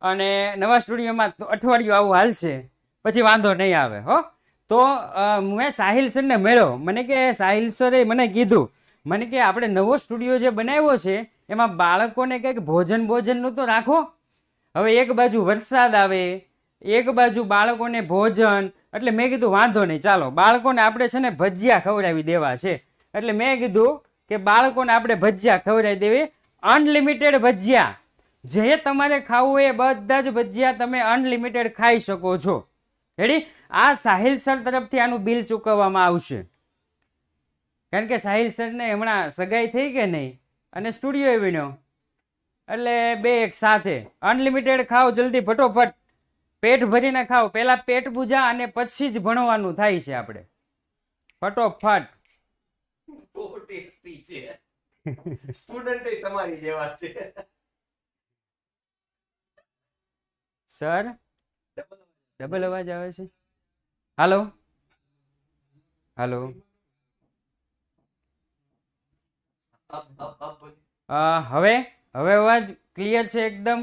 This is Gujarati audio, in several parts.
અને નવા સ્ટુડિયોમાં અઠવાડિયું આવું હાલશે, પછી વાંધો નહીં આવે હો. તો મેં સાહિલ સરને મળ્યો, મને કે સાહિલ સરે મને કીધું, મને કે આપણે નવો સ્ટુડિયો જે બનાવ્યો છે એમાં બાળકોને કંઈક ભોજનનું તો રાખો. હવે એક બાજુ વરસાદ આવે, એક બાજુ બાળકોને ભોજન, એટલે મેં કીધું વાંધો નહીં, ચાલો બાળકોને આપણે છે ને ભજીયા ખવડાવી દેવા છે. એટલે મેં કીધું કે બાળકોને આપણે ભજીયા ખવડાવી દેવી, અનલિમિટેડ ભજીયા, જે તમારે ખાવું હોય એ બધા જ ભજીયા તમે અનલિમિટેડ ખાઈ શકો છો. રેડી? આ સાહિલ સર તરફથી આનું બિલ ચૂકવવામાં આવશે, કારણ કે સાહિલ સરને હમણાં સગાઈ થઈ કે નહીં, અને સ્ટુડિયો બન્યો, એટલે બે એક સાથે અનલિમિટેડ ખાઓ, જલ્દી ફટોફટ પેટ ભરીને ખાઓ. પહેલા પેટ પૂજા અને પછી જ ભણવાનું થાય છે આપણે, ફટોફટ. બહુ ટેસ્ટી છે, સ્ટુડન્ટ તમારી જેવા છે. સર ડબલ અવાજ આવે છે. હાલો હાલો, હવે અવાજ ક્લિયર છે એકદમ.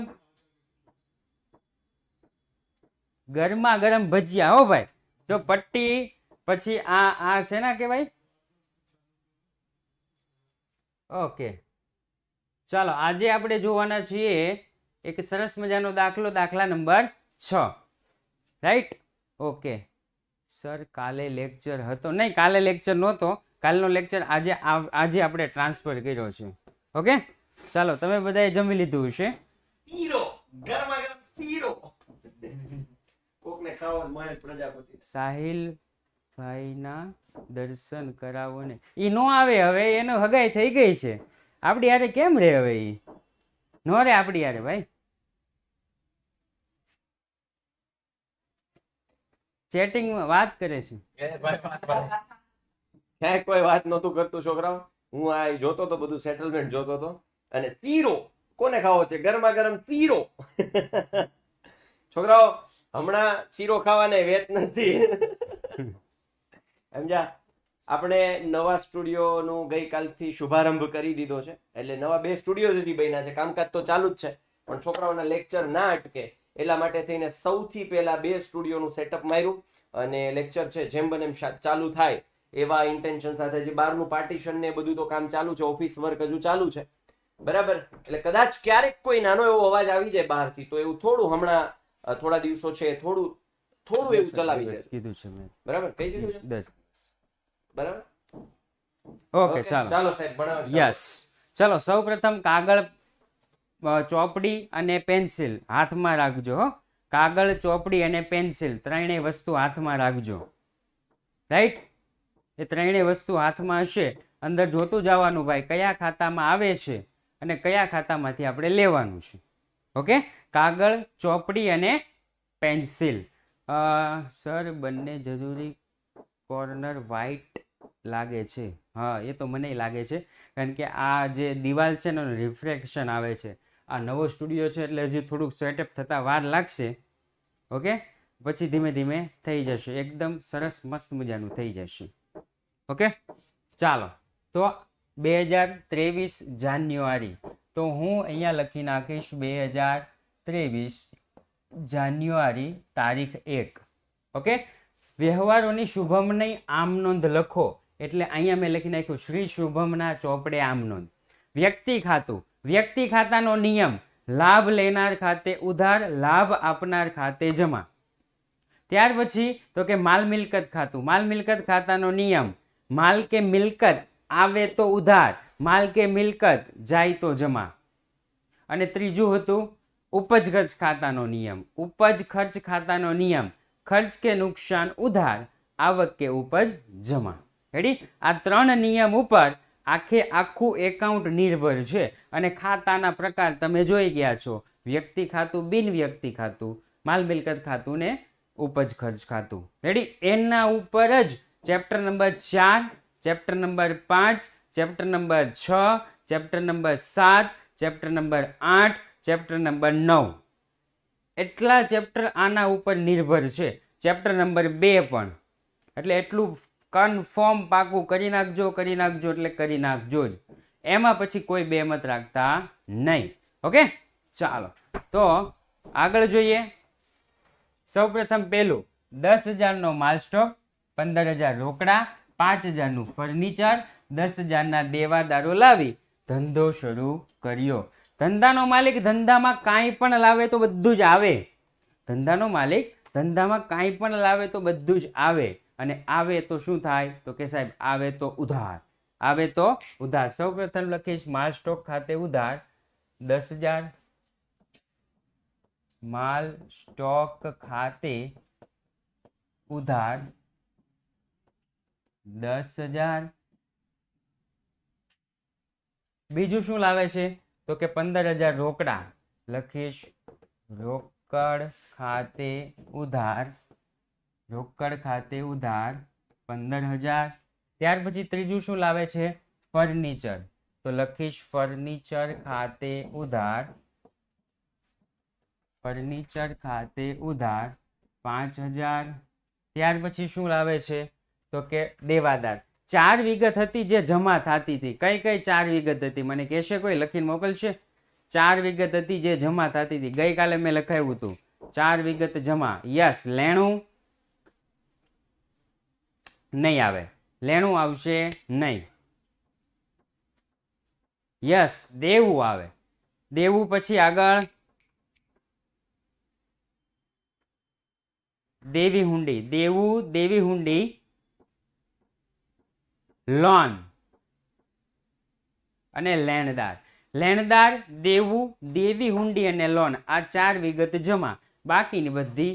ગરમા ગરમ ભજીયા હો ભાઈ, જો પટ્ટી, પછી આ છે ને કહેવાય. ઓકે, ચાલો આજે આપણે જોવાના છીએ એક સરસ મજાનો દાખલો, દાખલા નંબર 6. રાઈટ? ઓકે સર, કાલે લેક્ચર હતો નહીં, કાલે લેક્ચર નહોતો, કાલનો લેક્ચર આજે આપણે ટ્રાન્સફર કર્યો છે. ઓકે, ચાલો તમે બધાએ જમી લીધું હશે. શીરો, ગરમા ગરમ શીરો કોકને ખાવાનું. મહેશ પ્રજાપતિ, સાહિલ ભાઈના દર્શન કરાવો ને. ઈ નો આવે, હવે એનો હગાઈ થઈ ગઈ છે, આપણી યારે કેમ રે? હવે ઈ નો રે આપણી યારે ભાઈ. ચેટિંગમાં વાત કરે છે. ક્યાંય કોઈ વાત નહોતું કરતું છોકરાઓ, હું આ જોતો તો, બધું સેટલમેન્ટ જોતો તો. અને શીરો કોને ખાવો છે? ગરમા ગરમ શીરો. છોકરાઓ હમણાં શીરો ખાવાને વેત નથી. સમજ્યા? આપણે નવા સ્ટુડિયોનું ગઈકાલથી શુભારંભ કરી દીધો છે, એટલે નવા 2 સ્ટુડિયો હજી બન્યા છે, કામકાજ તો ચાલુ જ છે, પણ છોકરાઓના લેક્ચર ના અટકે એટલા માટે થઈને સૌથી પહેલા 2 સ્ટુડિયોનું સેટઅપ માર્યું, અને લેક્ચર છે જેમ બને એમ ચાલુ થાય એવા ઇન્ટેન્શન સાથે. જે બહારનું પાર્ટીશન ને બધું તો કામ ચાલુ છે, ઓફિસ વર્ક હજુ ચાલુ છે, બરાબર? એટલે કદાચ ક્યારેક કોઈ નાનો એવો અવાજ આવી જાય બહારથી, તો એવું થોડું હમણાં થોડા દિવસો છે થોડું એવું ચલાવી દે. કીધું છે મેં, બરાબર? કહી દીધું છે, 10. બરાબર? ઓકે, ચાલો સાહેબ ભણાવો. યસ, ચલો સૌપ્રથમ કાગળ, ચોપડી અને પેન્સિલ હાથમાં રાખજો હો. કાગળ, ચોપડી અને પેન્સિલ ત્રણેય વસ્તુ હાથમાં રાખજો. રાઈટ? એ ત્રણેય વસ્તુ હાથમાં હશે, અંદર જોતું જવાનું ભાઈ કયા ખાતામાં આવે છે અને કયા ખાતામાંથી આપણે લેવાનું છે. ઓકે, કાગળ, ચોપડી અને પેન્સિલ. સર બંને જરૂરી કોર્નર વ્હાઈટ લાગે છે. હા, એ તો મને લાગે છે, કારણ કે આ જે દિવાલ છે ને રિફ્લેક્શન આવે છે. આ નવો સ્ટુડિયો છે એટલે હજી થોડુંક સેટઅપ થતાં વાર લાગશે. ઓકે, પછી ધીમે ધીમે થઈ જશે, એકદમ સરસ મસ્ત મજાનું થઈ જશે. ઓકે, ચાલો તો 2023 જાન્યુઆરી, તો હું અહીંયા લખી નાખીશ 2023 જાન્યુઆરી તારીખ 1. ઓકે, વ્યવહારોની શુભમની આમ નોંધ લખો, એટલે અહીંયા મેં લખી નાખ્યું શ્રી શુભમના ચોપડે આમ નોંધ. વ્યક્તિ ખાતું, વ્યક્તિ ખાતાનો નિયમ, લાભ લેનાર ખાતે ઉધાર, લાભ આપનાર ખાતે જમા. ત્યાર પછી તો કે માલ મિલકત ખાતું, માલ મિલકત ખાતાનો નિયમ, માલ કે મિલકત આવે તો ઉધાર, માલ કે મિલકત જાય તો જમા. અને ત્રીજું હતું ઉપજ ખર્ચ ખાતાનો નિયમ, ઉપજ ખર્ચ ખાતાનો નિયમ, ખર્ચ કે નુકસાન ઉધાર, આવક કે ઉપજ જમા. રેડી? આ 3 નિયમ ઉપર આખું એકાઉન્ટ નિર્ભર છે. અને ખાતાના પ્રકાર તમે જોઈ ગયા છો, વ્યક્તિ ખાતું, બિન વ્યક્તિ ખાતું, માલ મિલકત ખાતું ને ઉપજ ખર્ચ ખાતું. રેડી? એના ઉપર જ chapter number 4, chapter number 5, chapter number 6, chapter number 7, chapter number 8, chapter number 9, એટલા ચેપ્ટર આના ઉપર નિર્ભર છે. ચેપ્ટર નંબર 2 પણ. એટલે એટલું કન્ફર્મ પાકું કરી નાખજો એટલે કરી નાખજો જ, એમાં પછી કોઈ બેમત રાખતા નહીં. ઓકે, ચાલો તો આગળ જોઈએ. સૌપ્રથમ પહેલું 10,000નો માલ સ્ટોક, 15,000 રોકડા, 5,000નું ફર્નિચર, 10,000ના દેવાદારો લાવી ધંધો શરૂ કર્યો. ધંધાનો માલિક ધંધામાં કાંઈ પણ લાવે તો બધું જ આવે. ધંધાનો માલિક ધંધામાં કાંઈ પણ લાવે તો બધું જ આવે. અને આવે તો શું થાય? તો કે સાહેબ આવે તો ઉધાર. આવે તો ઉધાર. સૌપ્રથમ લખીશ માલ સ્ટોક ખાતે ઉધાર 10,000, માલ સ્ટોક ખાતે ઉધાર 10,000. બીજું શું લાવે છે? તો કે 15,000 રોકડા. લખીશ રોકડ ખાતે ઉધાર, રોકડ ખાતે ઉધાર 15,000. ત્યાર પછી ત્રીજું શું લાવે છે? ફર્નિચર. તો લખીશ ફર્નિચર ખાતે ઉધાર, ફર્નિચર ખાતે ઉધાર 5,000. ત્યાર પછી શું લાવે છે? તો કે દેવાદાર. 4 વિગત હતી જે જમા થતી હતી. કઈ કઈ 4 વિગત હતી? મને કહેશે કોઈ? લખીને મોકલશે. 4 વિગત હતી જે જમા થતી હતી. ગઈકાલે મેં લખાવ્યું હતું 4 વિગત જમા. યસ. લેણું નહીં આવે, લેણું આવશે નહીં. યસ. દેવું આવે. દેવું પછી આગળ દેવી હુંડી. દેવું, દેવી હુંડી, લોન અને લેણદાર. લેણદાર, દેવું, દેવી હુંડી અને લોન, આ 4 વિગત જમા. બાકીની બધી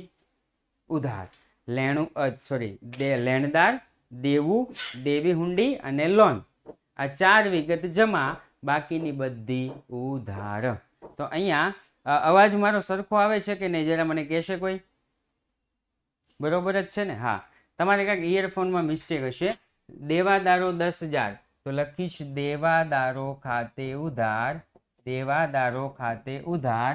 ઉધાર. લેણું લેણદાર, દેવું, દેવી હુંડી અને લોન, આ 4 વિગત જમા. બાકીની બધી ઉધાર. તો અહીંયા અવાજ મારો સરખો આવે છે કે નહીં? જરા મને કહેશે કોઈ? બરોબર જ છે ને? હા. તમારે કાંઈક ઇયરફોનમાં મિસ્ટેક હશે. દેવાદારો 10,000. તો લખીશ દેવાદારો ખાતે ઉધાર, દેવાદારો ખાતે ઉધાર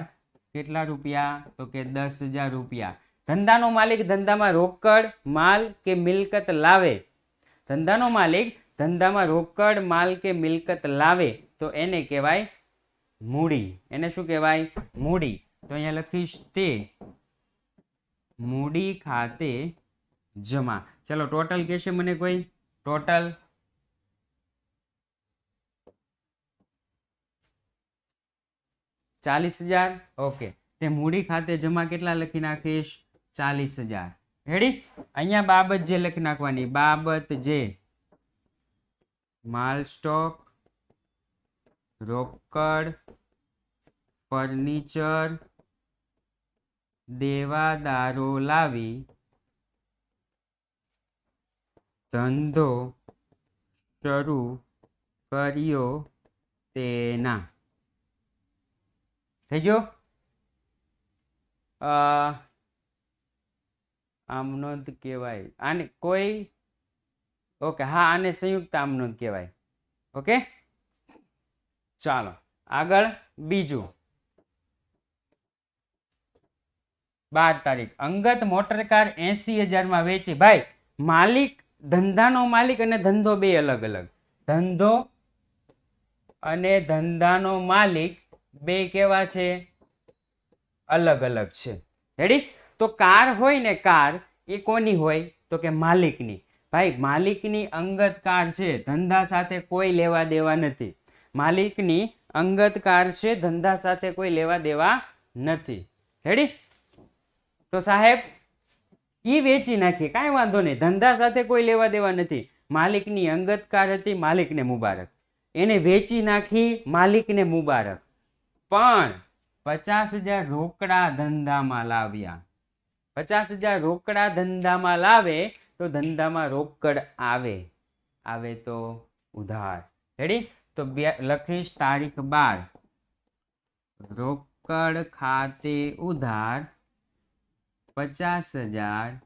કેટલા રૂપિયા? તો કે 10,000 રૂપિયા. ધંધાનો માલિક ધંધામાં રોકડ માલ કે મિલકત લાવે, ધંધાનો માલિક ધંધામાં રોકડ માલ કે મિલકત લાવે તો એને કહેવાય મૂડી. એને શું કહેવાય? મૂડી. તો અહીંયા લખીશ તે મૂડી ખાતે જમા. ચલો ટોટલ કહેશે મને કોઈ? ટોટલ ₹40,000. ઓકે. તે મૂડી ખાતે જમા કેટલા લખી નાખીશ? 40,000. રેડી? અહીંયા બાબત જે લખી નાખવાની. બાબત જે માલ સ્ટોક, રોકડ, ફર્નિચર, દેવાદારો લાવી ધંધો શરૂ કર્યો તેના. થઈ ગયો? આમનોંધ કહેવાય આને કોઈ? ઓકે. હા, આને સંયુક્ત આમનોંધ કહેવાય. ઓકે, ચાલો આગળ. બીજું 12 તારીખ અંગત મોટરકાર 80,000 વેચી. ભાઈ માલિક, ધંધાનો માલિક અને ધંધો બે અલગ અલગ. ધંધો અને ધંધાનો માલિક બે કેવા છે? અલગ અલગ છે. રેડી? તો કાર હોય ને, કાર એ કોની હોય? તો કે માલિકની. ભાઈ માલિકની અંગત કાર છે, ધંધા સાથે કોઈ લેવા દેવા નથી. માલિકની અંગત કાર છે, ધંધા સાથે કોઈ લેવા દેવા નથી. રેડી? તો સાહેબ ઈ વેચી નાખી, કાંઈ વાંધો નહીં, ધંધા સાથે કોઈ લેવા દેવા નથી. માલિકની અંગત કાર હતી, માલિકને મુબારક. એને વેચી નાખી, માલિકને મુબારક. પણ 50,000 રોકડા ધંધામાં લાવ્યા. 50,000 રોકડા ધંધામાં લાવે તો ધંધામાં રોકડ આવે. આવે તો ઉધાર. રેડી? તો લખીશ તારીખ 12. રોકડ ખાતે ઉધાર 50,000.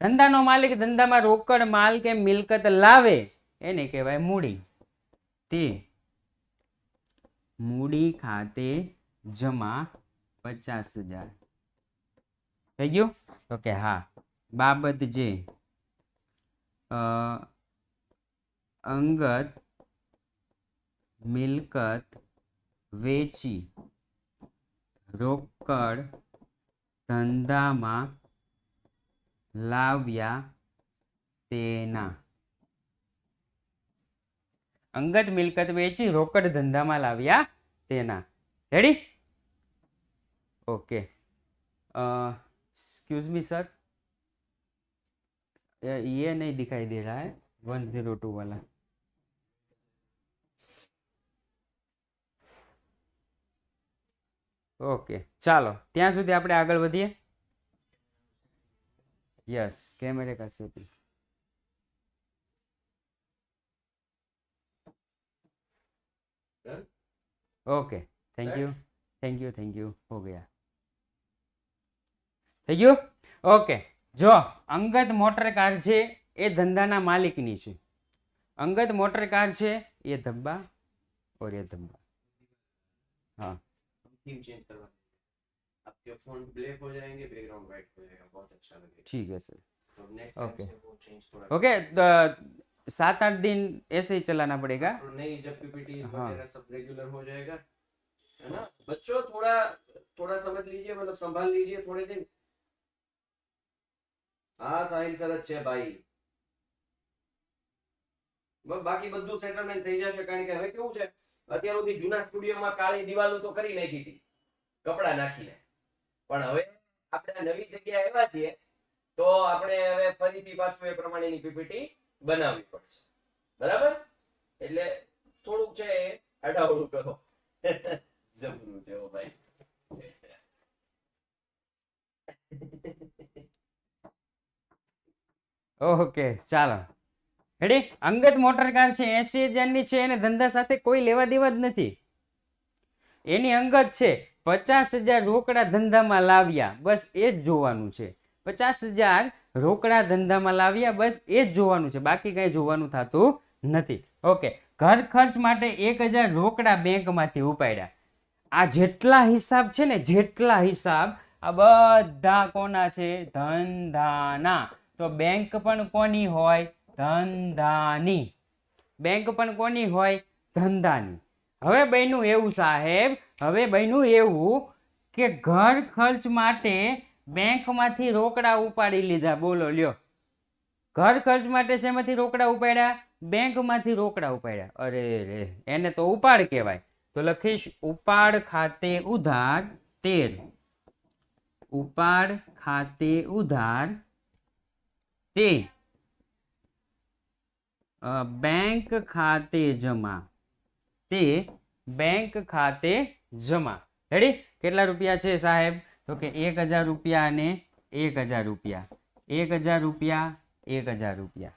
ધંધાનો માલિક ધંધામાં રોકડ માલ કે મિલકત લાવે એને કહેવાય મૂડી. તે મૂડી ખાતે જમા 50,000. થઈ ગયું? તો કે હા. બાબત જે અંગત મિલકત વેચી રોકડ ધંધામાં લાવ્યા તેના. અંગત મિલકત વેચી રોકડ ધંધામાં લાવ્યા તેના. Ready? Okay excuse me sir, ये नहीं दिखाई दे रहा है 102 वाला. ओके ચાલો ત્યાં સુધી આપણે આગળ વધીએ. યસ કેમેરે કા setting. Okay thank you thank you thank you हो गया. થઈ ગયું? ઓકે જો અંગત મોટર કાર છે એ ધંધાના માલિકની છે. અંગત મોટર કાર છે ये धब्बा और ये धब्बा. हाँ थीम चेंज करवा आपके फोन ब्लैक हो जाएंगे, बैकग्राउंड वाइट हो जाएगा, बहुत अच्छा लगेगा. ठीक है सर. तो नेक्स्ट ओके टाइम से वो चेंज थोड़ा ओके 7-8 दिन ऐसे ही चलाना पड़ेगा. तो नहीं जब पीपीटी हाँ. वगैरह सब रेगुलर हो जाएगा, है ना बच्चों. थोड़ा थोड़ा समझ लीजिए, मतलब संभाल लीजिए थोड़े दिन. हाँ સાહિલ સરસ છે ભાઈ. બાકી બધું સેટલમેન્ટ થઈ જશે, કારણ કે હવે કેવું છે અત્યાર સુધી જૂના સ્ટુડિયોમાં કાળી દિવાલો તો કરી નાખી હતી કપડા નાખીને, પણ હવે આપણે નવી જગ્યાએ આવ્યા છીએ તો આપણે હવે ફરીથી પાછું એ પ્રમાણેની પીપીટી બનાવવી પડશે. બરાબર? એટલે થોડુંક છે એ અડાવડું કરો. જબરું છે ઓ ભાઈ. ઓકે ચાલો રેડી. અંગત મોટર કાર છે 80,000 ની છે અને ધંધા સાથે કોઈ લેવા દેવા જ નથી. એની અંગત છે 50,000 રોકડા ધંધામાં લાવ્યા, બસ એ જ જોવાનું છે. 50,000 રોકડા ધંધામાં લાવ્યા, બસ એ જ જોવાનું છે, બાકી કઈ જોવાનું થતું નથી. ઓકે ઘર ખર્ચ માટે 1,000 રોકડા બેંકમાંથી ઉપાડ્યા. આ જેટલા હિસાબ છે ને, જેટલા હિસાબ આ બધા કોના છે? ધંધાના. તો બેંક પણ કોની હોય? ધંધાની. બેંક પણ કોની હોય? ધંધાની. હવે બન્યું એવું સાહેબ, હવે બન્યું એવું કે ઘર ખર્ચ માટે બેંકમાંથી રોકડા ઉપાડી લીધા. બોલો લ્યો, ઘર ખર્ચ માટે શેમાંથી રોકડા ઉપાડ્યા? બેંકમાંથી રોકડા ઉપાડ્યા. અરે રે, એને તો ઉપાડ કહેવાય. તો લખીશ ઉપાડ ખાતે ઉધાર 13. ઉપાડ ખાતે ઉધાર તે બેંક ખાતે જમા. તે બેંક ખાતે જમા. રેડી? કેટલા રૂપિયા છે સાહેબ? તો કે 1,000 રૂપિયા અને 1,000 રૂપિયા. 1,000 રૂપિયા 1,000 રૂપિયા.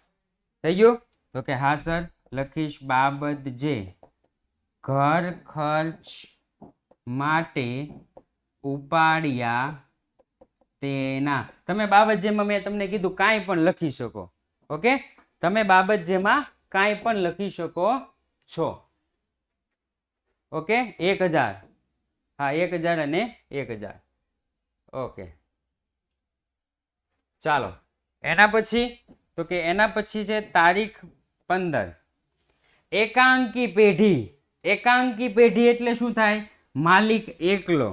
થઈ ગયું? તો કે હા સર. લખીશ બાબત જે ઘર ખર્ચ માટે ઉપાડ્યા તેના. તમે બાબત જેમાં મેં તમને કીધું કાંઈ પણ લખી શકો. ઓકે, તમે બાબત જેમાં કાંઈ પણ લખી શકો છો. ઓકે 1,000. હા 1,000 અને 1,000. ઓકે ચાલો એના પછી તો કે એના પછી છે તારીખ 15. એકાંકી પેઢી. એકાંકી પેઢી એટલે શું થાય? માલિક એકલો.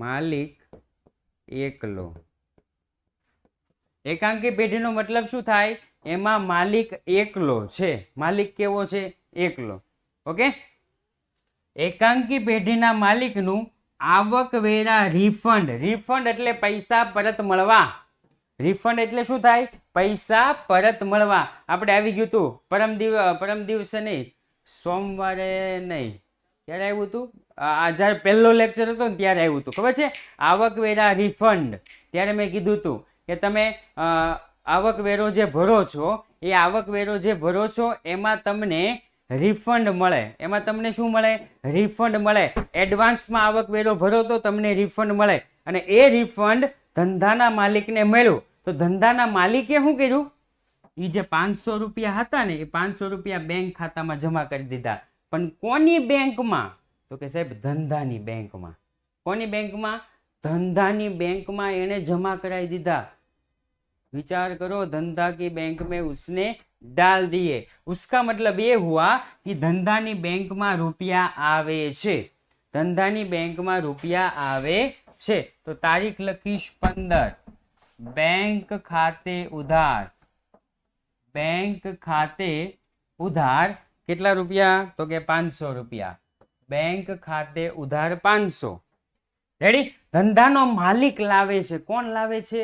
માલિક એકલો. એકાંકી પેઢીનો મતલબ શું થાય? એમાં માલિક એકલો છે. માલિક કેવો છે? એકલો. ઓકે, એકાંકી પેઢીના માલિકનું આવકવેરા રિફંડ. રિફંડ એટલે પૈસા પરત મળવા. રિફંડ એટલે શું થાય? પૈસા પરત મળવા. આપણે આવી ગયું હતું પરમ દિવસે નહીં, સોમવારે નહીં, ક્યારે આવ્યું હતું? આ જ્યારે પહેલો લેક્ચર હતો ને ત્યારે આવ્યું હતું, ખબર છે? આવકવેરા રિફંડ. ત્યારે મેં કીધું હતું કે તમે આવકવેરો જે ભરો છો, એ આવકવેરો જે ભરો છો એમાં તમને રિફંડ મળે. એમાં તમને શું મળે? રિફંડ મળે. એડવાન્સમાં આવકવેરો ભરો તો તમને રિફંડ મળે, અને એ રિફંડ ધંધાના માલિકને મળ્યું. તો ધંધાના માલિકે શું કર્યું? એ જે 500 રૂપિયા હતા ને, એ 500 રૂપિયા બેંક ખાતામાં જમા કરી દીધા. પણ કોની બેંકમાં? તો કે સાહેબ ધંધાની બેંકમાં. કોની બેંકમાં? ધંધાની બેંકમાં એને જમા કરાવી દીધા. विचार करो, धंधा की बैंक में उसने डाल दिए. उसका मतलब ये हुआ कि धंधा नी बैंक में रुपया आवे छे. ધંધાની બેંકમાં રૂપિયા આવે છે. તો તારીખ લખીશ 15. બેંક ખાતે ઉધાર, બેંક ખાતે ઉધાર કેટલા રૂપિયા? તો કે 500 રૂપિયા. બેંક ખાતે ઉધાર 500. રેડી? ધંધાનો માલિક લાવે છે. કોણ લાવે છે?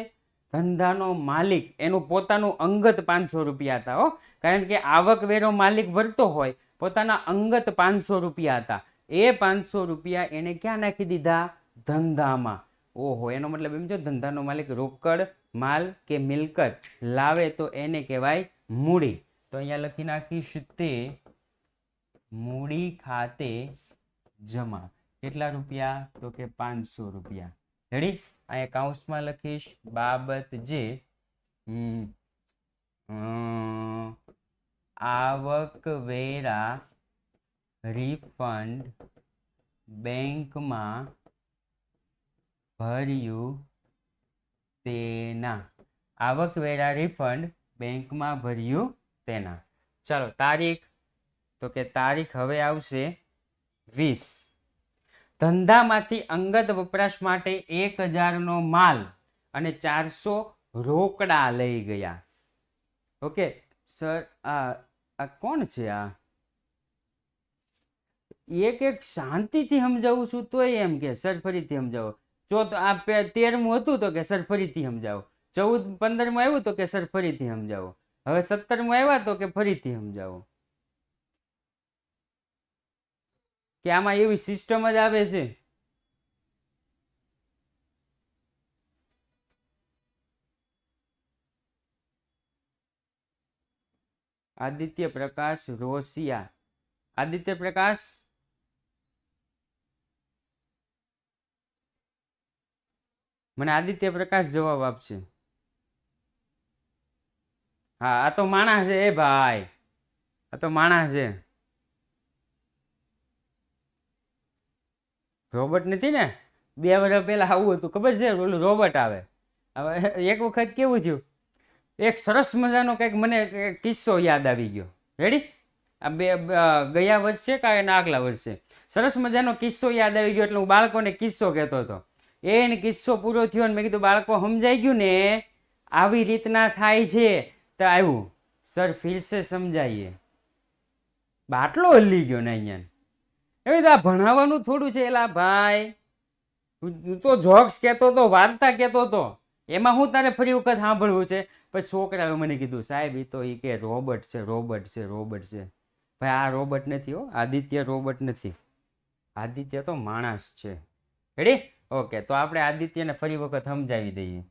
ધંધાનો માલિક. એનું પોતાનું અંગત 500 રૂપિયા હતા હો, કારણ કે આવકવેરો માલિક ભરતો હોય, પોતાના અંગત 500 રૂપિયા હતા. એ 500 રૂપિયા એને ક્યાં નાખી દીધા? ધંધામાં. ઓહો, એનો મતલબ એમ, જો ધંધાનો માલિક રોકડ માલ કે મિલકત લાવે તો એને કહેવાય મૂડી. તો અહીંયા લખી નાખીશ તે મૂડી ખાતે જમા. કેટલા રૂપિયા? તો કે 500 રૂપિયા. રેડી? અહીંયા કાઉન્સમાં લખીશ બાબત જે આવકવેરા રિફંડ બેંકમાં ભર્યું તેના. આવકવેરા રિફંડ બેંકમાં ભર્યું તેના. ચાલો તારીખ, તો કે તારીખ હવે આવશે 20. ધંધામાંથી અંગત વપરાશ માટે 1000નો માલ અને 400 રોકડા લઈ ગયા. ઓકે સર, આ કોણ છે? આ એક શાંતિથી સમજાવું છું તોય એમ કે સર ફરીથી સમજાવો. આ 13મું હતું તો કે સર ફરીથી સમજાવો. 14, 15માં આવ્યું તો કે સર ફરીથી સમજાવો. હવે 17માં આવ્યા તો કે ફરીથી સમજાવો. કે આમાં એવી સિસ્ટમ જ આવે છે. આદિત્ય પ્રકાશ રોસિયા. આદિત્ય પ્રકાશ, મને આદિત્ય પ્રકાશ જવાબ આપશે. હા, આ તો માણસ છે. એ ભાઈ, આ તો માણસ છે. રોબોટ નથી ને? 2 વર્ષ પહેલા આવું હતું, ખબર છે? ઓલું રોબોટ આવે. હવે એક વખત કેવું થયું, એક સરસ મજાનો કંઈક મને કિસ્સો યાદ આવી ગયો. રેડી? આ ગયા વર્ષે કાંઈ આગલા વર્ષે સરસ મજાનો કિસ્સો યાદ આવી ગયો, એટલે હું બાળકોને કિસ્સો કહેતો હતો. એને કિસ્સો પૂરો થયો ને મેં કીધું બાળકો સમજાઈ ગયું ને, આવી રીતના થાય છે. તો આવ્યું સર ફિરસે સમજાઈએ. બાટલો હલી ગયો ને અહીંયા. એવી આ ભણાવવાનું થોડું છે. એલા ભાઈ, તું તો જોક્સ કહેતો હતો, વાર્તા કહેતો હતો, એમાં હું તારે ફરી વખત સાંભળવું છે? પછી છોકરાએ મને કીધું સાહેબ એ તો એ કે રોબોટ છે, રોબોટ છે, રોબોટ છે. ભાઈ આ રોબોટ નથી હો, આદિત્ય રોબોટ નથી. આદિત્ય તો માણસ છે. રેડી? ઓકે, તો આપણે આદિત્યને ફરી વખત સમજાવી દઈએ.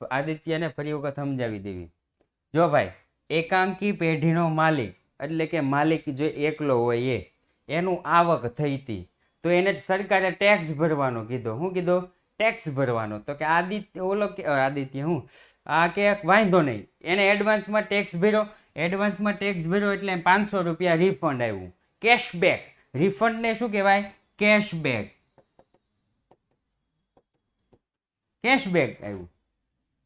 આદિત્યને ફરી વખત સમજાવી દેવી. જો ભાઈ, એકાંકી પેઢીનો માલિક એટલે કે માલિક જો એકલો હોય એનું આવક થઈ હતી, તો એને સરકારે ટેક્સ ભરવાનો કીધો. શું કીધો? ટેક્સ ભરવાનો. તો કે આદિત્ય હું આ કે વાંધો નહીં, એને એડવાન્સમાં ટેક્સ ભર્યો. એડવાન્સમાં ટેક્સ ભર્યો એટલે 500 રૂપિયા રિફંડ આવ્યું. કેશબેક. રિફંડને શું કહેવાય? કેશબેક. કેશબેક આવ્યું.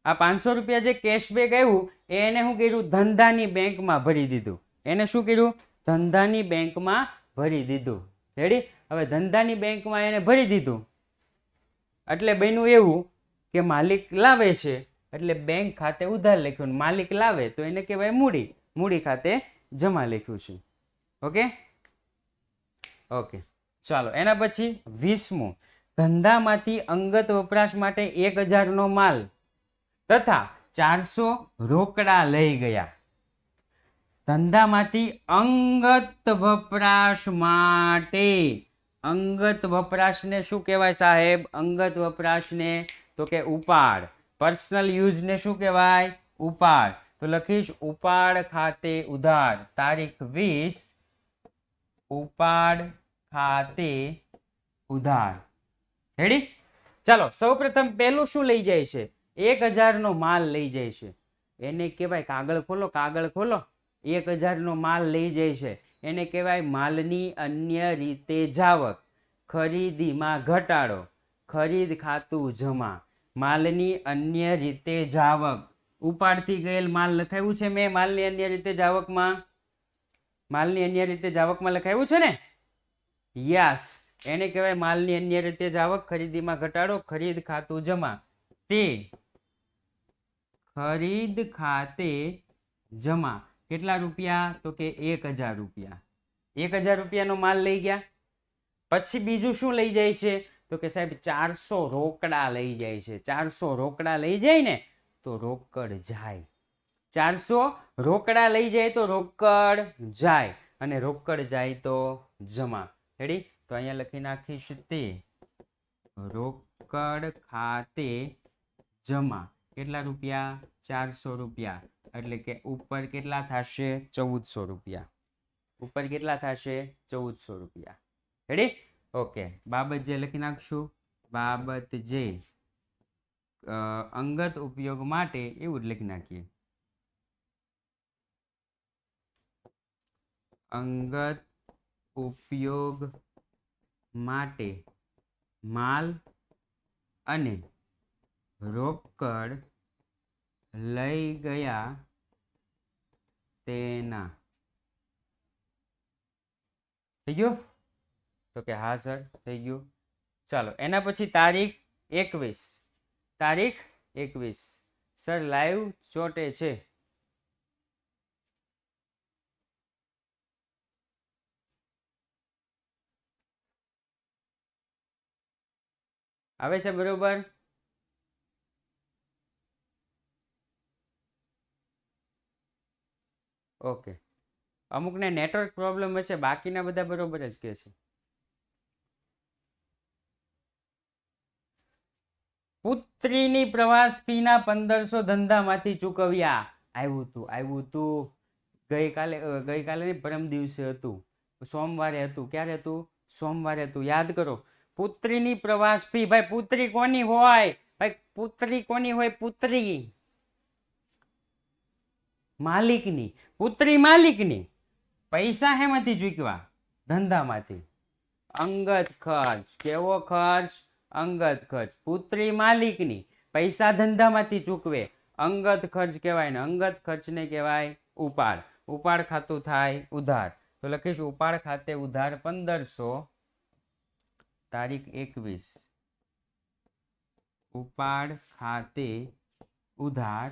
આ 500 રૂપિયા જે કેશબેક આવ્યું એને શું કર્યું? ધંધાની બેંકમાં ભરી દીધું. એને શું કર્યું? ધંધાની બેંકમાં ભરી દીધું. રેડી? હવે ધંધાની બેંકમાં એને ભરી દીધું એટલે બન્યું એવું કે માલિક લાવે છે એટલે બેંક ખાતે ઉધાર લખ્યું, માલિક લાવે તો એને કહેવાય મૂડી. મૂડી ખાતે જમા લખ્યું છે. ઓકે ઓકે, ચાલો એના પછી 20મું. ધંધામાંથી અંગત વપરાશ માટે 1000નો માલ તથા 400 રોકડા લઈ ગયા. ધંધામાંથી અંગત વપરાશ માટે. અંગત વપરાશને શું કહેવાય સાહેબ? અંગત વપરાશને તો કે ઉપાડ. પર્સનલ યુઝને શું કહેવાય? ઉપાડ. તો લખીશ ઉપાડ ખાતે ઉધાર. તારીખ 20. ઉપાડ ખાતે ઉધાર. રેડી? ચાલો સૌપ્રથમ પહેલું શું લઈ જાય છે? 1000નો માલ લઈ જાય છે. એને કહેવાય, કાગળ ખોલો, કાગળ ખોલો. 1000નો માલ લઈ જાય છે એને કહેવાય માલની અન્ય રીતે જાવક. ખરીદીમાં ઘટાડો. ખરીદ ખાતું જમા. માલની અન્ય રીતે જાવક. ઉપાડથી ગયેલ માલ લખાયું છે મેં માલની અન્ય રીતે જાવકમાં. માલની અન્ય રીતે જાવકમાં લખાયું છે ને? યસ. એને કહેવાય માલની અન્ય રીતે જ આવક, ખરીદીમાં ઘટાડો, ખરીદ ખાતું જમા. તે ખરીદ ખાતે જમા કેટલા રૂપિયા? તો કે 1000 રૂપિયા. 1000 રૂપિયાનો માલ લઈ ગયા. પછી બીજું શું લઈ જાય છે? તો કે સાહેબ 400 રોકડા લઈ જાય છે. 400 રોકડા લઈ જાય ને તો રોકડ જાય. 400 રોકડા લઈ જાય તો રોકડ જાય, અને રોકડ જાય તો જમા. રેડી? તો અહીંયા લખી નાખીશ તે રોકડ ખાતે જમા કેટલા રૂપિયા? 400 રૂપિયા. એટલે કે ઉપર કેટલા થશે? 1400 રૂપિયા. ઉપર કેટલા થશે? 1400 રૂપિયા. રેડી? ઓકે. બાબત જે લખી નાખશું, બાબત જે અંગત ઉપયોગ માટે, એવું જ લખી નાખીએ. અંગત ઉપયોગ માટે માલ અને રોકડ લઈ ગયા તેના. થઈ ગયું? તો કે હા સર થઈ ગયું. ચાલો એના પછી તારીખ 21. તારીખ 21. સર લાઈવ ચોટે છે. આવે છે બરોબર? ઓકે. અમુકને નેટવર્ક પ્રોબ્લેમ હશે, બાકીના બધા બરોબર જ કે છે. પુત્રીની પ્રવાસ ફીના 1500 ધંધામાંથી ચૂકવ્યા. આવ્યું તું ગઈકાલે નહીં, પરમ દિવસે હતું, સોમવારે હતું. ક્યારે હતું? સોમવારે હતું. યાદ કરો. પુત્રીની પ્રવાસ ફી. ભાઈ પુત્રી કોની હોય? ભાઈ પુત્રી કોની હોય? પુત્રી માલિકની. પુત્રી માલિકની. પૈસા હેમાંથી ચૂકવા? ધંધામાંથી. અંગત ખર્ચ. કેવો ખર્ચ? અંગત ખર્ચ. પુત્રી માલિકની, પૈસા ધંધામાંથી ચૂકવે, અંગત ખર્ચ કહેવાય ને. અંગત ખર્ચને કહેવાય ઉપાડ. ઉપાડ ખાતું થાય ઉધાર. તો લખીશ ઉપાડ ખાતે ઉધાર 1500 તારીખ 21. ઉપાડ ખાતે ઉધાર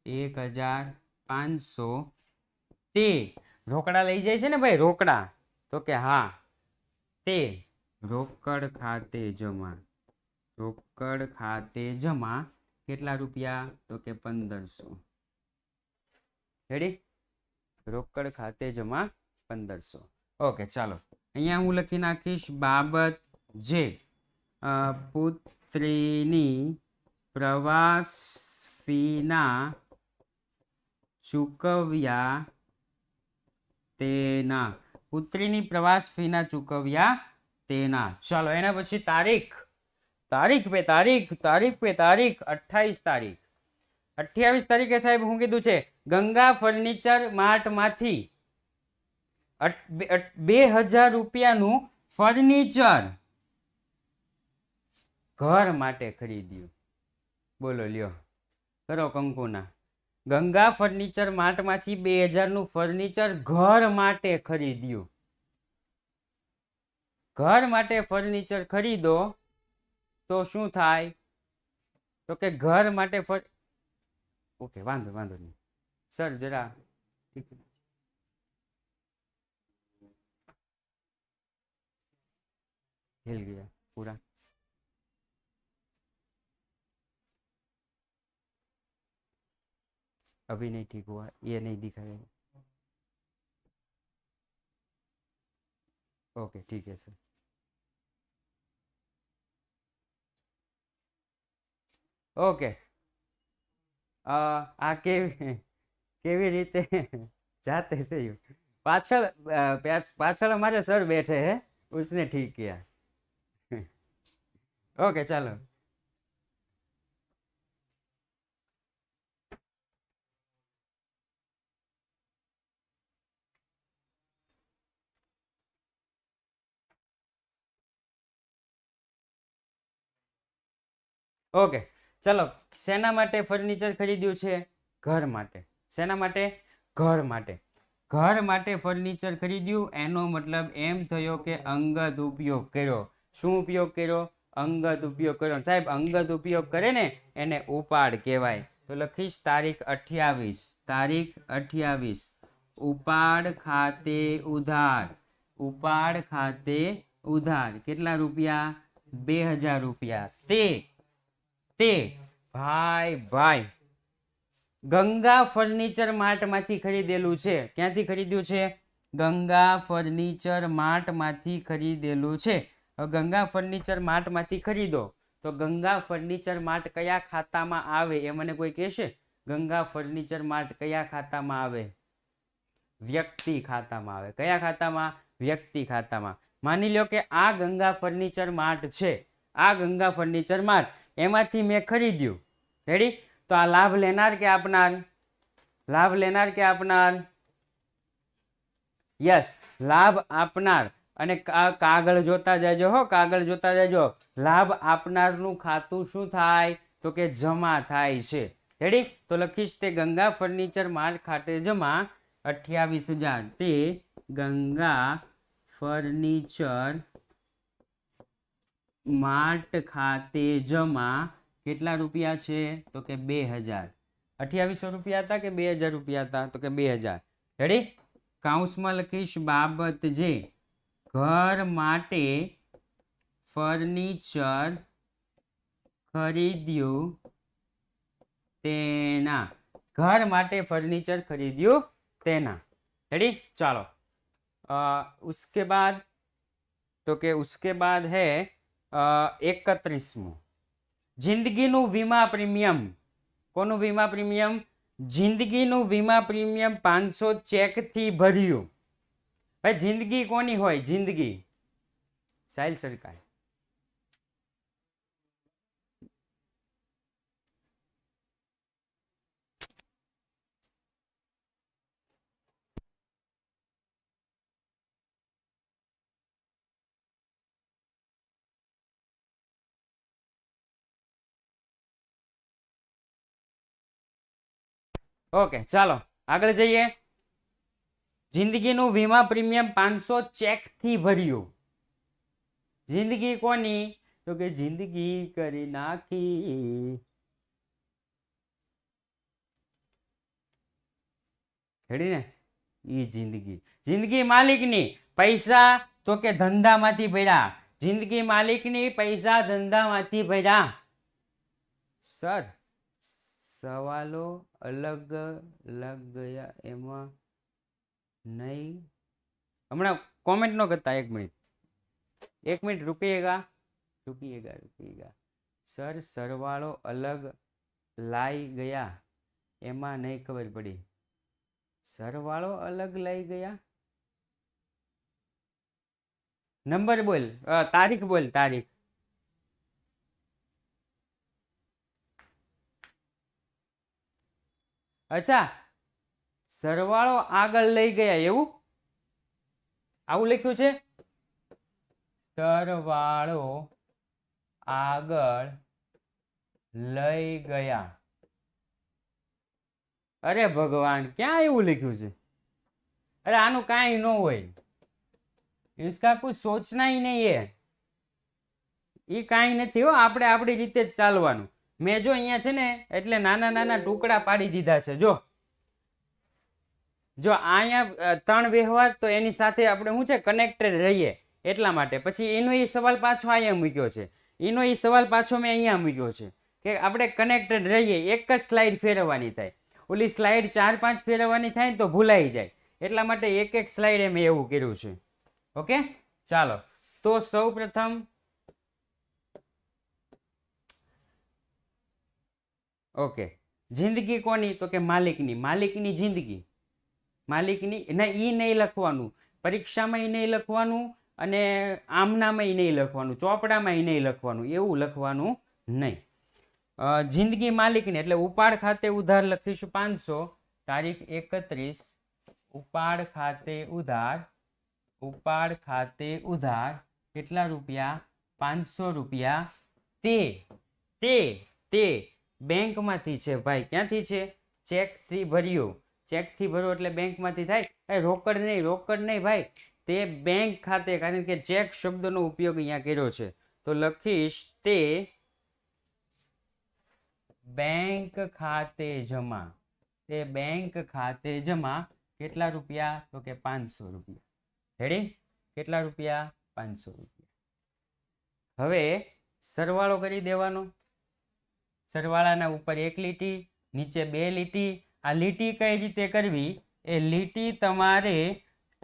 1500. તે રોકડા લઈ જાય છે ને ભાઈ, રોકડા. તો કે હા. તે રોકડ ખાતે જમા. રોકડ ખાતે જમા કેટલા રૂપિયા? તો કે 1500. રેડી? રોકડ ખાતે જમા 1500. ઓકે ચાલો અહીંયા હું લખી નાખીશ બાબત જે પુત્રીની પ્રવાસ ફીના ચૂકવ્યા તેના. પુત્રીની પ્રવાસ ફીના ચૂકવ્યા તેના. ચાલો એના પછી તારીખ. તારીખ પે તારીખ 28 તારીખ. 28 તારીખે સાહેબ હું કીધું છે? ગંગા ફર્નિચર માર્ટમાંથી 2000 રૂપિયાનું ફર્નિચર ઘર માટે ખરીદ્યું. બોલો લ્યો, કરો કંકુના. ગંગા ફર્નિચર માર્ટમાંથી 2000 નું ફર્નિચર ઘર માટે ખરીદ્યું. ઘર માટે ફર્નિચર ખરીદો તો શું થાય? તો કે ઘર માટે ઓકે વાંધો નહીં સર, જરા हिल गया पूरा. अभी नहीं ठीक हुआ, ये नहीं दिखाएगा. ओके ठीक है सर. ઓકે. આ કેવી રીતે જાતે થયું? પાછળ हमारे सर बैठे हैं, उसने ठीक किया. ओके चलो. ઓકે ચલો. શેના માટે ફર્નિચર ખરીદ્યું છે? ઘર માટે. શેના માટે? ઘર માટે. ઘર માટે ફર્નિચર ખરીદ્યું એનો મતલબ એમ થયો કે અંગત ઉપયોગ કર્યો. શું ઉપયોગ કર્યો? અંગત ઉપયોગ કર્યો. સાહેબ અંગત ઉપયોગ કરે ને એને ઉપાડ કહેવાય. તો લખીશ તારીખ 28. તારીખ 28. ઉપાડ ખાતે ઉધાર. ઉપાડ ખાતે ઉધાર કેટલા રૂપિયા? 2000 રૂપિયા. તે ભાઈ ગંગા ફર્નિચર માર્ટમાંથી ખરીદેલું છે. ક્યાંથી ખરીદ્યું છે? ગંગા ફર્નિચર માર્ટમાંથી ખરીદેલું છે. હવે ગંગા ફર્નિચર માર્ટમાંથી ખરીદો તો ગંગા ફર્નિચર માર્ટ કયા ખાતામાં આવે એ મને કોઈ કહેશે? ગંગા ફર્નિચર માર્ટ કયા ખાતામાં આવે? વ્યક્તિ ખાતામાં આવે. કયા ખાતામાં? વ્યક્તિ ખાતામાં. માની લો કે આ ગંગા ફર્નિચર માર્ટ છે. આ ગંગા ફર્નિચર માર્ટ એમાંથી મેં ખરીદ્યું. રેડી? તો આ લાભ લેનાર કે આપનાર? લાભ લેનાર કે આપનાર? યસ, લાભ આપનાર. અને કાગળ જોતા જજો હો, કાગળ જોતા જજો. લાભ આપનારનું ખાતું શું થાય? તો કે જમા થાય છે. રેડી? તો લખીશ તે ગંગા ફર્નિચર માર્ટ ખાતે જમા 28,000. તે ગંગા ફર્નિચર માર્ટ ખાતે જમા કેટલા રૂપિયા છે? તો કે 2000. 2800 રૂપિયા હતા કે 2000 રૂપિયા હતા? તો કે 2000. રેડી? કાઉન્સમાં લખીશ બાબત જે ઘર માટે ફર્નિચર ખરીદ્યું તેના. ઘર માટે ફર્નિચર ખરીદ્યું તેના. रेडी? चलो उसके बाद तो के उसके बाद है 31मु जिंदगीનું વીમા પ્રીમિયમ. કોનું વીમા પ્રીમિયમ? જિંદગીનું વીમા પ્રીમિયમ 500 ચેકથી ભર્યું. ભાઈ જિંદગી કોની હોય? જિંદગી સાહિલ સરકાર. ओके चलो आगे जाइए. जिंदगीનું વીમા પ્રીમિયમ 500 ચેકથી ભર્યું. જિંદગી કોની? તો કે જિંદગી કરી નાખી. હેડી ને ઈ જિંદગી. જિંદગી માલિકની પૈસા તો કે ધંધામાંથી ભર્યા. જિંદગી માલિકની પૈસા ધંધામાંથી ભર્યા. સર सवालों अलग लग गया एमा नहीं. हमने कमेंट न करता. एक मिनट रुकिएगा. सर सरवाळो अलग लाई गया एमा नहीं खबर पड़ी. सरवाळो अलग लाई गया. नंबर बोल, तारीख बोल, तारीख. અચ્છા સરવાળો આગળ લઈ ગયા એવું આવું લખ્યું છે. સરવાળો આગળ લઈ ગયા. અરે ભગવાન ક્યાં એવું લખ્યું છે? અરે આનું કાંઈ ન હોય. इसका कुछ सोचना ही नहीं है. એ કાંઈ નથી હો. આપણે આપણી રીતે જ ચાલવાનું. મેં જો અહીંયા છે ને એટલે નાના નાના ટુકડા પાડી દીધા છે. જો અહીંયા 3 વ્યવહાર તો એની સાથે આપણે શું છે કનેક્ટેડ રહીએ એટલા માટે. પછી એનો એ સવાલ પાછો અહીંયા મૂક્યો છે. એનો એ સવાલ પાછો મેં અહીંયા મૂક્યો છે કે આપણે કનેક્ટેડ રહીએ. એક જ સ્લાઇડ ફેરવવાની થાય. ઓલી સ્લાઇડ 4-5 ફેરવવાની થાય તો ભૂલાઈ જાય. એટલા માટે એક સ્લાઇડ મેં એવું કર્યું છે. ઓકે ચાલો તો સૌ પ્રથમ ओके जिंदगी कोनी? तो के मालिकनी. मालिकनी जिंदगी. मालिकनी ना ई नहीं लखवानुं. परीक्षा में नहीं लखवानुं अने आमना में नहीं लखवानुं. चोपड़ा में नहीं लखवानुं. एवुं लखवानुं नहीं. जिंदगी मालिकनी एटले उपाड़ खाते उधार लखीशुं 500. तारीख 31. उपाड़ खाते उधार. उपाड़ खाते उधार કેટલા રૂપિયા? 500 રૂપિયા. તે બેંકમાંથી છે ભાઈ. ક્યાંથી છે? ચેકથી ભર્યું. ચેકથી ભરો એટલે બેંકમાંથી થાય. રોકડ નહીં ભાઈ, તે બેંક ખાતે, કારણ કે ચેક શબ્દનો ઉપયોગ અહીંયા કર્યો છે તો લખીશ તે બેંક ખાતે જમા. તે બેંક ખાતે જમા. કેટલા રૂપિયા? તો કે 500 રૂપિયા. રેડી? કેટલા રૂપિયા? 500 રૂપિયા. હવે સરવાળો કરી દેવાનો. સરવાળાના ઉપર 1 લીટી, નીચે 2 લીટી. આ લીટી કઈ રીતે કરવી એ લીટી તમારે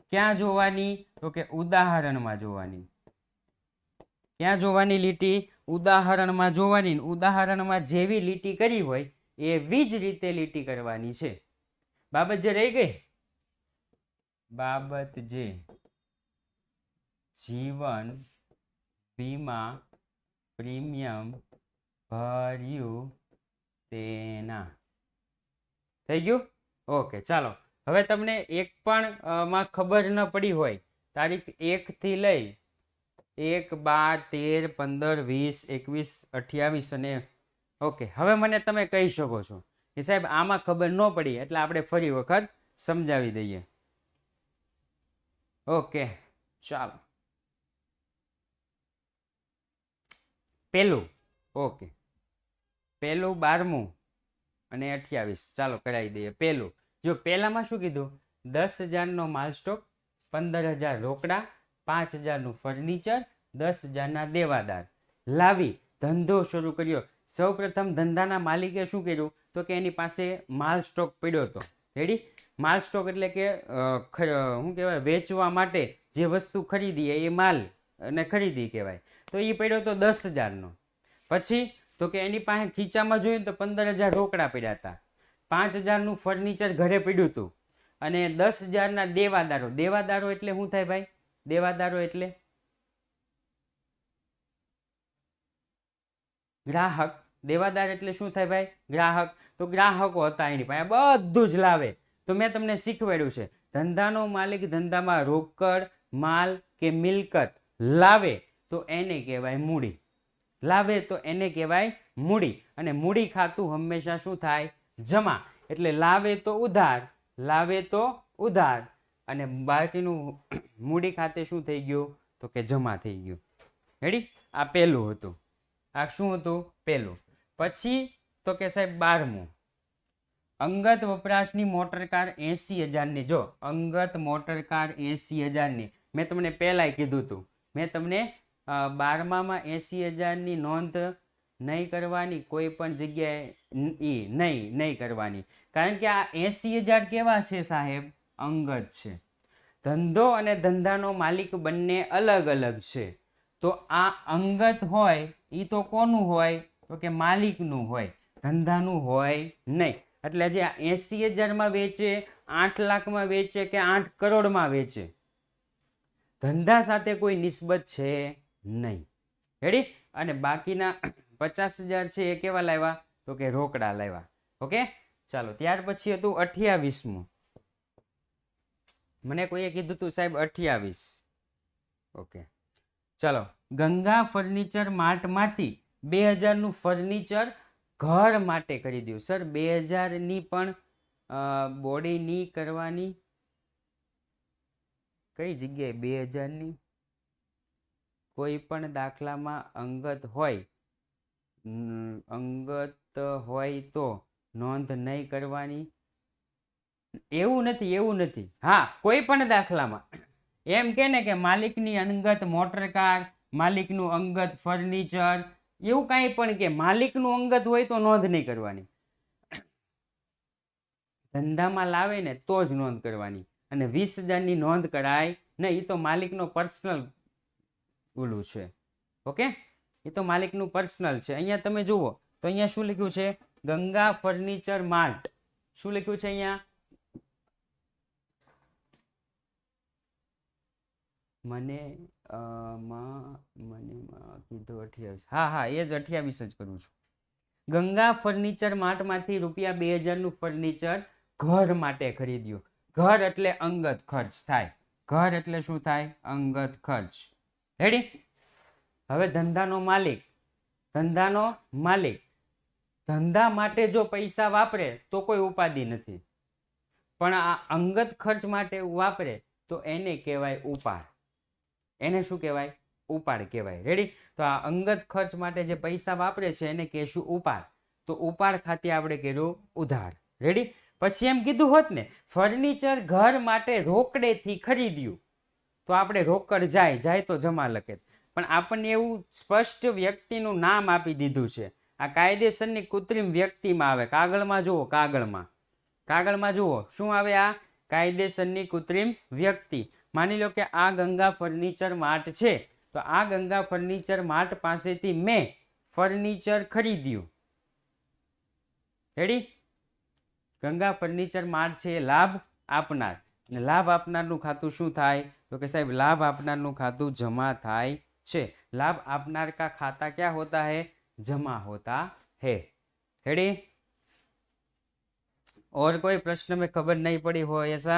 ક્યાં જોવાની? તો કે ઉદાહરણમાં જોવાની. ક્યાં જોવાની લીટી? ઉદાહરણમાં જોવાની. ઉદાહરણમાં જેવી લીટી કરી હોય એવી જ રીતે લીટી કરવાની છે. બાબત જે રહી ગઈ, બાબત જે જીવન વીમા પ્રીમિયમ ભર્યું તેના. થઈ ગયું? ઓકે, ચાલો. હવે તમને એક પણ માં ખબર ન પડી હોય, તારીખ 1 થી લઈ 1, 12, 13, 15, 20, 21, 28 અને ઓકે. હવે મને તમે કહી શકો છો કે સાહેબ આમાં ખબર ન પડી, એટલે આપણે ફરી વખત સમજાવી દઈએ. ઓકે, ચાલો. પેલું, ઓકે, પેલું 12મું અને 28. ચાલો કરાવી દઈએ. પેલું જો પહેલામાં શું કીધું? 10,000નો માલ સ્ટોક, 15,000 રોકડા, 5,000નું ફર્નિચર, 10,000ના દેવાદાર લાવી ધંધો શરૂ કર્યો. સૌ પ્રથમ ધંધાના માલિકે શું કર્યું? તો કે એની પાસે માલ સ્ટોક પડ્યો હતો. રેડી? માલ સ્ટોક એટલે કે શું કહેવાય, વેચવા માટે જે વસ્તુ ખરીદી એ માલ અને ખરીદી કહેવાય. તો એ પડ્યો તો 10,000નો. પછી તો કે એની પાસે ખીચામાં જોયું તો 15,000 રોકડા પડ્યા હતા, 5,000નું ફર્નિચર ઘરે પડ્યું હતું અને 10,000ના દેવાદારો. દેવાદારો એટલે શું થાય ભાઈ? દેવાદારો એટલે ગ્રાહક. દેવાદાર એટલે શું થાય ભાઈ? ગ્રાહક. તો ગ્રાહકો હતા એની પાસે, બધું જ લાવે. તો મેં તમને શીખવાડ્યું છે, ધંધાનો માલિક ધંધામાં રોકડ માલ કે મિલકત લાવે તો એને કહેવાય મૂડી. લાવે તો એને કહેવાય મૂડી. અને મૂડી ખાતું હંમેશા શું થાય? જમા. એટલે લાવે તો ઉધાર, લાવે તો ઉધાર, અને બાકીનું મૂડી ખાતે શું થઈ ગયું? તો કે જમા થઈ ગયું. રેડી? આ પહેલું હતું. આ શું હતું? પહેલું. પછી તો કે સાહેબ 12મું, અંગત વપરાશની મોટરકાર 80,000ની. જો અંગત મોટરકાર 80,000ની મેં તમને પહેલાંય કીધું હતું. મેં તમને 12માં 80,000ની નોંધ નહીં કરવાની, કોઈ પણ જગ્યાએ નહીં કરવાની, કારણ કે આ 80,000 કેવા છે સાહેબ? અંગત છે. ધંધો અને ધંધાનો માલિક બંને અલગ અલગ છે. તો આ અંગત હોય એ તો કોનું હોય? તો કે માલિકનું હોય, ધંધાનું હોય નહીં. એટલે જે 80,000માં વેચે, 8 લાખમાં વેચે કે 8 કરોડમાં વેચે, ધંધા સાથે કોઈ નિસ્બત છે નહીં. રેડી? અને બાકીના 50,000 છે એ કેવા લાવ્યા? તો કે રોકડા લાવ્યા. ઓકે, ચાલો. ત્યાર પછી હતું 28મું. મને કોઈએ કીધું હતું સાહેબ 28. ઓકે, ચાલો. ગંગા ફર્નિચર માર્ટમાંથી 2,000નું ફર્નિચર ઘર માટે ખરીદ્યું. સર 2,000ની પણ બોડી નહીં કરવાની. કઈ જગ્યાએ 2,000ની? કોઈ પણ દાખલામાં અંગત હોય તો નોંધ નહીં કરવાની. એવું નથી. હા, કોઈ પણ દાખલામાં એમ કે ને કે માલિકની અંગત મોટરકાર, માલિકનું અંગત ફર્નિચર, એવું કાંઈ પણ કે માલિકનું અંગત હોય તો નોંધ નહીં કરવાની. ધંધામાં લાવે ને તો જ નોંધ કરવાની. અને 20,000ની નોંધ કરાય નહીં. એ તો માલિકનો પર્સનલ ઓલું છે. ઓકે, એ તો માલિકનું પર્સનલ છે. અહીંયા તમે જુઓ તો અહીંયા શું લખ્યું છે? Ganga furniture Mart. શું લખ્યું છે અહીંયા? મને કીધું 28. હા, એ જ 28 જ કરું છું. ગંગા ફર્નિચર માર્ટમાંથી ₹2,000નું ફર્નિચર ઘર માટે ખરીદ્યું. ઘર એટલે અંગત ખર્ચ થાય. ઘર એટલે શું થાય? અંગત ખર્ચ. રેડી? હવે ધંધાનો માલિક ધંધા માટે જો પૈસા વાપરે તો કોઈ ઉપાધિ નથી. પણ આ અંગત ખર્ચ માટે વાપરે તો એને કહેવાય ઉપાડ. એને શું કહેવાય? ઉપાડ કહેવાય. રેડી? તો આ અંગત ખર્ચ માટે જે પૈસા વાપરે છે એને કહેશું ઉપાડ. તો ઉપાડ ખાતે આપણે કર્યું ઉધાર. રેડી? પછી એમ કીધું હોત ને ફર્નિચર ઘર માટે રોકડેથી ખરીદ્યું તો આપણે રોકડ જાય તો જમા લખે. પણ આપણને એવું સ્પષ્ટ વ્યક્તિનું નામ આપી દીધું છે. આ કાયદેસરની કૃત્રિમ વ્યક્તિમાં આવે. કાગળમાં જુઓ, કાગળમાં જુઓ શું આવે? આ કાયદેસરની કૃત્રિમ વ્યક્તિ. માની લો કે આ ગંગા ફર્નિચર માર્ટ છે, તો આ ગંગા ફર્નિચર માર્ટ પાસેથી મેં ફર્નિચર ખરીદ્યું. રેડી? ગંગા ફર્નિચર માર્ટ છે લાભ આપનાર, અને લાભ આપનારનું ખાતું શું થાય? તો કે સાહેબ લાભ આપનારનું ખાતું જમા થાય છે. लाभ आपनार का खाता क्या होता है? जमा होता है. रेडी? और कोई प्रश्न में खबर नहीं पड़ी हो ऐसा?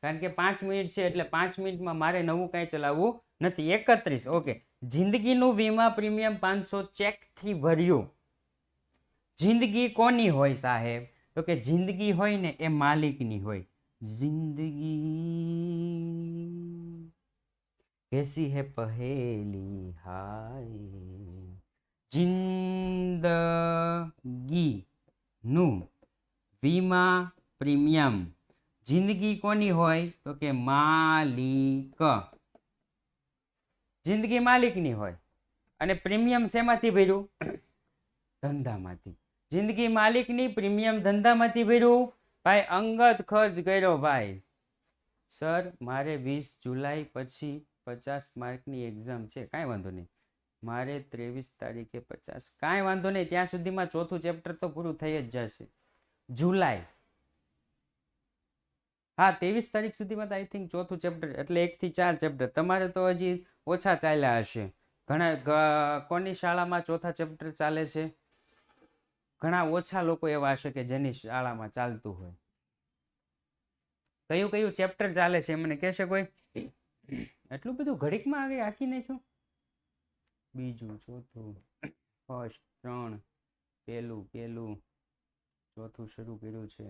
कारण के 5 मिनिट છે એટલે 5 મિનિટમાં મારે નવું કઈ ચલાવવું નથી. 31 ઓકે. જિંદગીનું વીમા પ્રીમિયમ 500 ચેકથી ભર્યું. જિંદગી કોની હોય સાહેબ? તો કે જિંદગી હોય ને એ માલિકની હોય. जिंदगी कैसी है पहेली हाय. जिंदगी નું વીમા પ્રીમિયમ જિંદગી કોની હોય? તો કે માલિક. જિંદગી માલિકની હોય. અને પ્રીમિયમ શેમાંથી ભર્યું? ધંધામાંથી. જિંદગી માલિકની, પ્રીમિયમ ધંધામાંથી ભર્યું. ભાઈ અંગત ખર્ચ કર્યો. ભાઈ સર મારે 20 જુલાઈ પછી 50 માર્કની એક્ઝામ છે. કાંઈ વાંધો નહીં, મારે 23 તારીખે 50. કાંઈ વાંધો નહીં, ત્યાં સુધીમાં ચોથું ચેપ્ટર તો પૂરું થઈ જ જશે. જુલાઈ, હા 23 તારીખ સુધીમાં તો આઈ થિંક ચોથું ચેપ્ટર, એટલે 1 થી 4 ચેપ્ટર. તમારે તો હજી ઓછા ચાલ્યા હશે. ઘણા કોની શાળામાં ચોથા ચેપ્ટર ચાલે છે? ઘણા ઓછા લોકો એવા હશે કે જેની શાળામાં ચાલતું હોય. કયું કયું ચેપ્ટર ચાલે છે મને કહેશે કોઈ? એટલું બધું ઘડીકમાં આગળ આખી નાખ્યું. બીજું, ચોથું, ફર્સ્ટ, 3, પહેલું, ચોથું શરૂ કર્યું છે.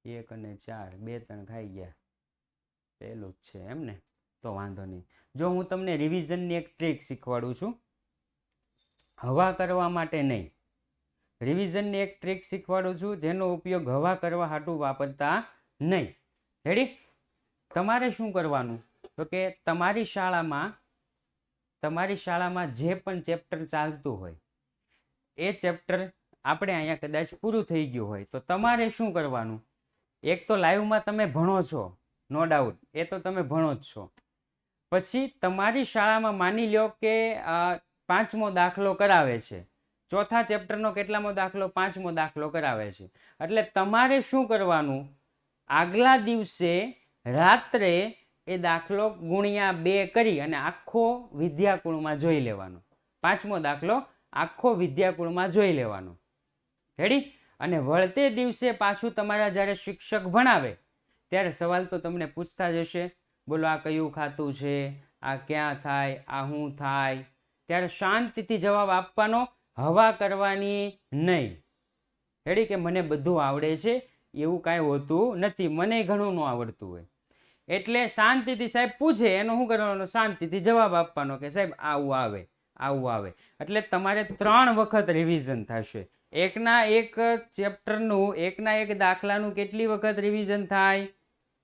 1 અને 4, 2 3 ખાઈ ગયા. પહેલું જ છે એમ ને? તો વાંધો નહીં. જો હું તમને રિવિઝનની એક ટ્રીક શીખવાડું છું, હવા કરવા માટે નહીં. રિવિઝનની એક ટ્રીક શીખવાડું છું જેનો ઉપયોગ હવા કરવા હાટું વાપરતા નહીં. રેડી? તમારે શું કરવાનું? તો કે તમારી શાળામાં જે પણ ચેપ્ટર ચાલતું હોય એ ચેપ્ટર આપણે અહીંયા કદાચ પૂરું થઈ ગયું હોય તો તમારે શું કરવાનું? એક તો લાઈવમાં તમે ભણો છો, નો ડાઉટ, એ તો તમે ભણો જ છો. પછી તમારી શાળામાં માની લો કે 5મો દાખલો કરાવે છે. ચોથા ચેપ્ટરનો કેટલામો દાખલો? 5મો દાખલો કરાવે છે. એટલે તમારે શું કરવાનું? આગલા દિવસે રાત્રે એ દાખલો ગુણ્યા 2 કરી અને આખો વિદ્યાકુળમાં જોઈ લેવાનો. 5મો દાખલો આખો વિદ્યાકુળમાં જોઈ લેવાનો. રેડી? અને વળતે દિવસે પાછું તમારા જ્યારે શિક્ષક ભણાવે ત્યારે સવાલ તો તમને પૂછતા જ હશે, બોલો આ કયું ખાતું છે, આ ક્યાં થાય, આ શું થાય? ત્યારે શાંતિથી જવાબ આપવાનો, હવા કરવાની નહીં. રેડી? કે મને બધું આવડે છે એવું કાંઈ હોતું નથી, મને ઘણું ન આવડતું હોય. એટલે શાંતિથી સાહેબ પૂછે એનો શું કરવાનો? શાંતિથી જવાબ આપવાનો કે સાહેબ આવું આવે. એટલે તમારે 3 વખત રિવિઝન થશે. એકના એક ચેપ્ટરનું, એકના એક દાખલાનું કેટલી વખત રિવિઝન થાય?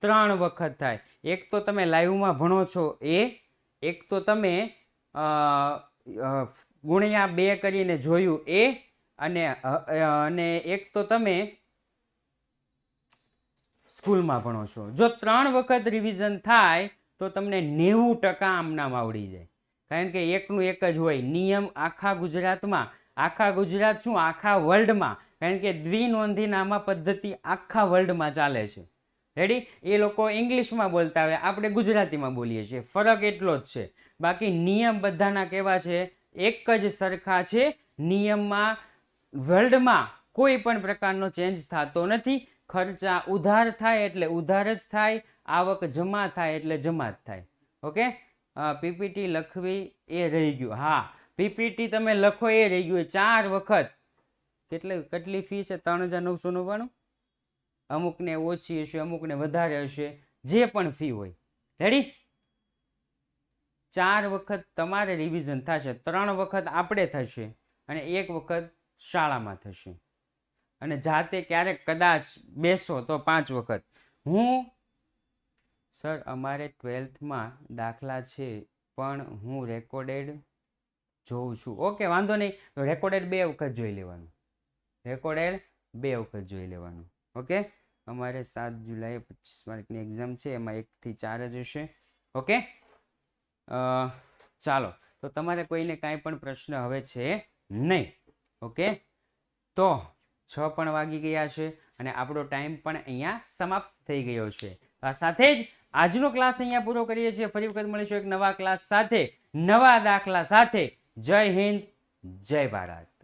3 વખત થાય. એક તો તમે લાઈવમાં ભણો છો એ, એક તો તમે ગુણ્યા 2 કરીને જોયું એ, અને એક તો તમે સ્કૂલમાં ભણો છો. જો 3 વખત રિવિઝન થાય તો તમને 90% આમનામ આવડી જાય. કારણ કે એકનું એક જ હોય નિયમ આખા ગુજરાતમાં, આખા ગુજરાત શું આખા વર્લ્ડમાં, કારણ કે દ્વિનોંધી નામા પદ્ધતિ આખા વર્લ્ડમાં ચાલે છે. રેડી? એ લોકો ઇંગ્લિશમાં બોલતા હોય, આપણે ગુજરાતીમાં બોલીએ છીએ. ફરક એટલો જ છે. બાકી નિયમ બધાના કેવા છે? એક જ સરખા છે. નિયમમાં વર્લ્ડમાં કોઈ પણ પ્રકારનો ચેન્જ થતો નથી. ખર્ચા ઉધાર થાય એટલે ઉધાર જ થાય, આવક જમા થાય એટલે જમા જ થાય. ઓકે? પીપીટી લખવી એ રહી ગયું. હા, પીપીટી તમે લખો એ રહી ગયું. 4 વખત કેટલી ફી છે? 3,999. અમુકને ઓછી હશે, અમુકને વધારે હશે, જે પણ ફી હોય. રેડી? 4 વખત તમારે રિવિઝન થશે, 3 વખત આપણે થશે અને 1 વખત શાળામાં થશે. અને જાતે ક્યારેક કદાચ બેસો તો 5 વખત. સર અમારે 12થમાં દાખલા છે પણ હું રેકોર્ડેડ જોઉં છું. ઓકે, વાંધો નહીં. રેકોર્ડેડ 2 વખત જોઈ લેવાનું. રેકોર્ડેડ 2 વખત જોઈ લેવાનું. ઓકે, અમારે 7 જુલાઈએ 25 માર્કની એક્ઝામ છે, એમાં 1 થી 4 જ હશે. ઓકે, ચાલો, તો તમારે કોઈને કાંઈ પણ પ્રશ્ન હવે છે નહીં. ઓકે, તો 6 પણ વાગી ગયા છે અને આપણો ટાઈમ પણ અહીંયા સમાપ્ત થઈ ગયો છે. આ સાથે જ આજનો ક્લાસ અહીંયા પૂરો કરીએ છીએ. ફરી વખત મળીશું એક નવા ક્લાસ સાથે, નવા દાખલા સાથે. જય હિન્દ, જય ભારત.